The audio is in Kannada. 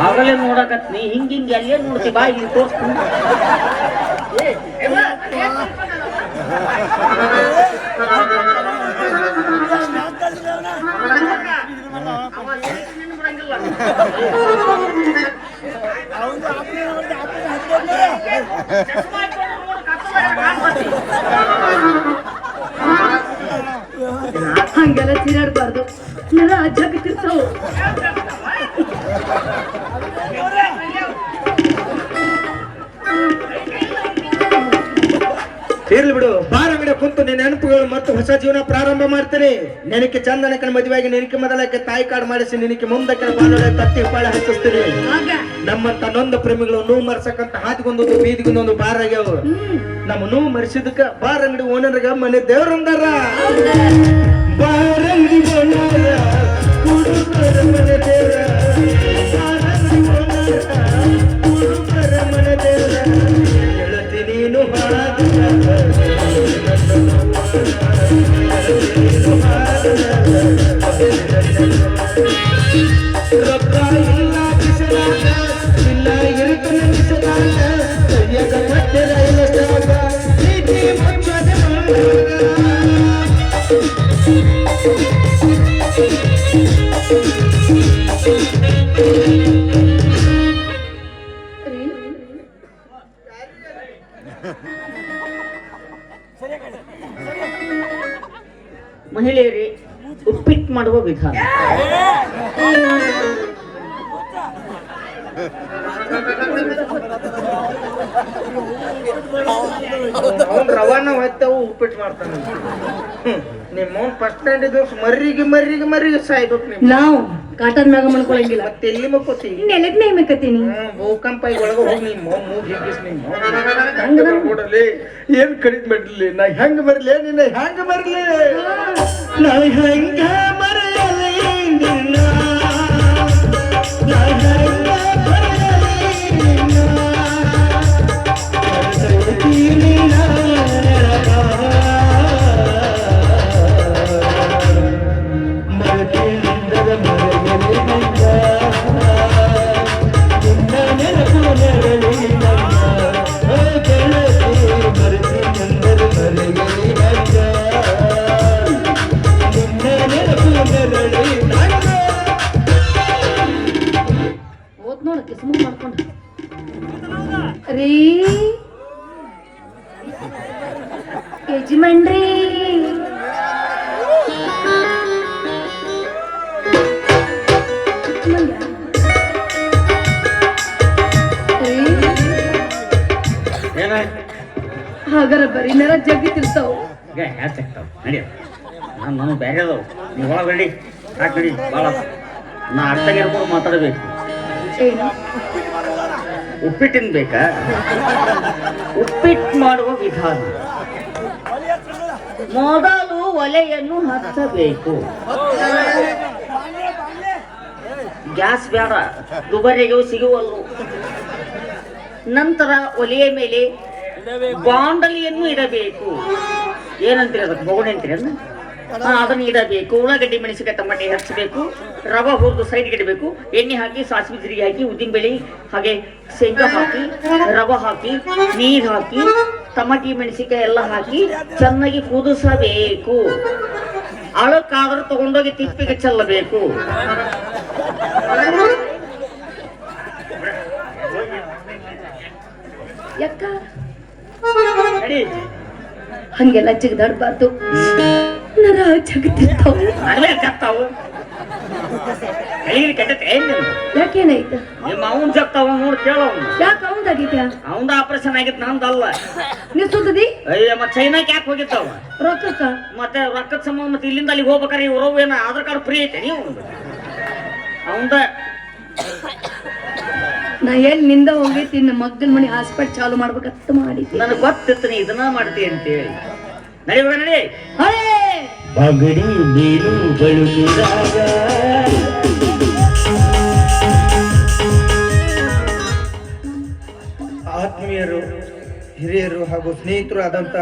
ಆಗಲೇ ನೋಡಕತ್ ನೀ ಹಿಂಗ ಅಲ್ಲೇ ನೋಡ್ತಿ ಬಾ ಇಲ್ಲಿ ತೋರಿಸ್ತೀನಿ. ಹಂಗೆಲ್ಲ ತಿರಾಡ್ಬಾರ್ದು, ನರ ಅಜ್ಜಾಗ್ತಿರ್ತಾವ. ಇರ್ಲಿ ಬಿಡು, ಬಾರ ಅಂಗಡಿ ಕುಂತು ನಿನ್ನ ನೆನಪುಗಳು ಮತ್ತು ಹೊಸ ಜೀವನ ಪ್ರಾರಂಭ ಮಾಡ್ತೀನಿ. ನೆನಕ್ಕೆ ಚಂದನಕನ ಮದುವೆಯಾಗಿ ನಿನಕ್ಕೆ ಮೊದಲಕ್ಕೆ ತಾಯಿ ಕಾರ್ಡ್ ಮಾಡಿಸಿ ನಿನಕ್ಕೆ ಮುಂದಕ್ಕೆ ಬಾಲೋಳೆ ತತ್ತಿ ಪಾಳೆ ಹಚ್ಚಿಸ್ತೀನಿ. ನಮ್ಮಂತ ನೊಂದ ಪ್ರೇಮಿಗಳು ನೋವು ಮರ್ಸಕ್ಕಂತ ಹಾದಿಗೊಂದೊಂದು ಬೀದಿಗೊಂದೊಂದು ಬಾರ್ ಆಗ್ಯಾವ. ನಮ್ಮ ನೋವು ಮರೆಸಿದಕ್ಕ ಬಾರ್ ಅಂಗಡಿ ಓನರ್ಗ ಮನೆ ದೇವ್ರಂದಾರ. ಬಾರ್ ಅಂಗಡಿ ಓನರ ಕುಡುಕರ ಮನೆ ದೇವ್ರ, ಬಾರ್ ಅಂಗಡಿ ಓನರ ಕುಡುಕರ ಮನೆ ದೇವ್ರ. ಹೇಳತಿ ನೀನು ರೊಕ್ಕ ಇಲ್ಲ ಬಿಸಲಾಗ, ಇಲ್ಲ ಇರುತ್ತನ ಬಿಸಲಾಗ, ಕೈಯಾಗ ಮತ್ತೆ ರೈಲ ಸ್ಟಾಗ, ಪ್ರೀತಿ ಮುಚ್ಚದೆ ಮಹಿಳೆಯರೇ, ಉಪ್ಪಿಟ್ಟು ಮಾಡುವ ವಿಧಾನ. ಅವ್ನು ರವಾನ ಹೊತ್ತವು ಉಪ್ಪಿಟ್ಟು ಮಾಡ್ತಾನೆ. ನಿಮ್ಮ ಫಸ್ಟ್ ಸ್ಟ್ಯಾಂಡ್ ದಿವಸ ಮರ್ರಿಗೆ ಸಾಯ್ಬೇಕು. ನಾವು ಕಾಟನ್ ಮ್ಯಾಗ ಮಾಡ್ಕೊಳಂಗಿಲ್ಲ. ಮತ್ತೆ ಎಲ್ಲಿ ಮಕ್ಕೋತಿ? ನೆಲಕ್ ಮೇಯ್ಬೇಕತ್ತೀನಿ. ಭೂಕಂಪ ಒಳಗ ಹೋಗಿ ನಿಮ್ಮ ಮೂಗ್ ಹಿಗ್ಗಿಸ್ ಕೊಡಲಿ. ಏನ್ ಕಡಿದ್ ಮಾಡ್ಲಿ? ನಾ ಹೆಂಗ ಬರ್ಲಿ? ನಿನ್ನ ಹೆಂಗ ಬರ್ಲಿ? ನಾ ಹೆಂಗ ಮರೆಯಲಿ ನಿನ್ನ, ನಾ ಹೆಂಗ ಮರೆಯಲಿ ನಿನ್ನ, ಮರೆತೀನಿ ನಾನಗ, ಮರೆತಿಲ್ಲದ ಮರೆಯಲಿ ನಿನ್ನ, ನಿನ್ನ ನೆನಪು ನೆರಳಿ ನನ್ನ, ಗೆಳತಿ ಮರೆತಿನೆಂದರೆ ಮರೆಯಲಿ ನನ್ನ, ನಿನ್ನ ನೆನಪು ನೆರಳಿ ನನ್ನ. ಓದ್ ನೋಡ ಕಿಸ್ಮು ಮಾಡ್ಕೊಂಡು ರೀ ಯಜಮಾನ್ರಿ. ಹಾಗಾರ ಬರೀ ನರ ಜಗ್ಗಿತಿರ್ತಾವ. ನಡಿ, ನಾನು ಬೇರೆ ಅದಾವ. ನೀವು ಒಳಗೆ ನಡಿ, ಯಾಕೆ ನಡಿ, ಭಾಳ ನಾ ಅರ್ಥಗಿರ್ಬೋದು ಮಾತಾಡಬೇಕು. ಏನು ಉಪ್ಪಿಟ್ಟಿನ ಬೇಕಾ? ಉಪ್ಪಿಟ್ಟು ಮಾಡುವ ವಿಧಾನ. ಮೊದಲು ಒಲೆಯನ್ನು ಹಚ್ಚಬೇಕು. ಗ್ಯಾಸ್ ಬೇಡ, ದುಬಾರಿಗೂ ಸಿಗುವಲ್ಲು. ನಂತರ ಒಲೆಯ ಮೇಲೆ ಬಾಂಡಲಿಯನ್ನು ಇಡಬೇಕು. ಏನಂತೀರಿ ಅದಕ್ಕೆ? ಬೋಗಣೆ ಅಂತೀರಿ ಅದನ್ನ? ಅದನ್ನು ಇಡಬೇಕು. ಉಳ್ಳಾಗಡ್ಡಿ, ಮೆಣಸಿನಕಾಯಿ, ಟಮಾಟೆ ಹಚ್ಚಬೇಕು. ರವೆ ಹುರಿದು ಸೈಡ್ಗೆ ಇಡಬೇಕು. ಎಣ್ಣೆ ಹಾಕಿ, ಸಾಸಿವೆ ಜೀರಿಗೆ ಹಾಕಿ, ಉದ್ದಿನಬೇಳೆ ಹಾಗೆ ಶೇಂಗಾ ಹಾಕಿ, ರವೆ ಹಾಕಿ, ನೀರು ಹಾಕಿ, ಟಮಾಟಿ ಮೆಣಸಿನಕಾಯಿ ಎಲ್ಲ ಹಾಕಿ ಚೆನ್ನಾಗಿ ಕುದಿಸಬೇಕು. ಅಳಕ್ಕಾದ್ರೂ ತಗೊಂಡೋಗಿ ತಿಪ್ಪಿಗೆ ಚೆಲ್ಲಬೇಕು. ಯಾಕ ಹಂಗೆಲ್ಲ ಜಿಗದಾಡ್ಬಾರ್ದು. ನರ ಜಗತ್ತಿರ್ತಾವ. ಯಾಕೇನಾಯ್ತು? ನಿಮ್ಮ ಅವನ್ ಜಗ್ತಾವ ನೋಡಿ ಕೇಳ. ಯಾಕೆ ಅವಂದಾಗಿದ್ಯಾ? ಅವಂದ ಆಪರೇಷನ್ ಆಗಿತ್ತು, ನಂದಲ್ಲ. ನೀವು ಸುದ್ದದಿ? ಅಯ್ಯ, ಮತ್ತೆ ಚೈನಾಕ್ ಯಾಕೆ ಹೋಗಿತ್ತಾವ? ರೊಕ್ಕಕ್ಕ? ಮತ್ತೆ ರೊಕ್ಕದ ಸಂಬಂಧ. ಮತ್ತೆ ಇಲ್ಲಿಂದ ಅಲ್ಲಿಗೆ ಹೋಗ್ಬೇಕಾರೆ ಇವ್ರು ಏನ ಆಧಾರ್ ಕಾರ್ಡ್ ಫ್ರೀ ಐತೆ ನೀವು ಅವಂದ. ನಾ ಎಲ್ಲಿ ನಿಂದ ಹೋಗೈತಿ, ಇನ್ನು ಮಗ್ಗನ ಮನೆ ಹಾಸ್ಪಿಟಲ್ ಚಾಲು ಮಾಡ್ಬೇಕಂತ ಮಾಡಿದ್ದೆ. ನನಗೆ ಗೊತ್ತಿತ್ತು ನೀ ಇದನ್ನ ಮಾಡ್ತೀಯ ಅಂತೇಳಿ. ನಡಿ ಹೋಗ, ನಡಿ. ಬಗಡಿ ನೀರು ಬಳುಕಿದಾಗ ಆತ್ಮೀಯರು, ಹಿರಿಯರು ಹಾಗೂ ಸ್ನೇಹಿತರು ಆದಂತ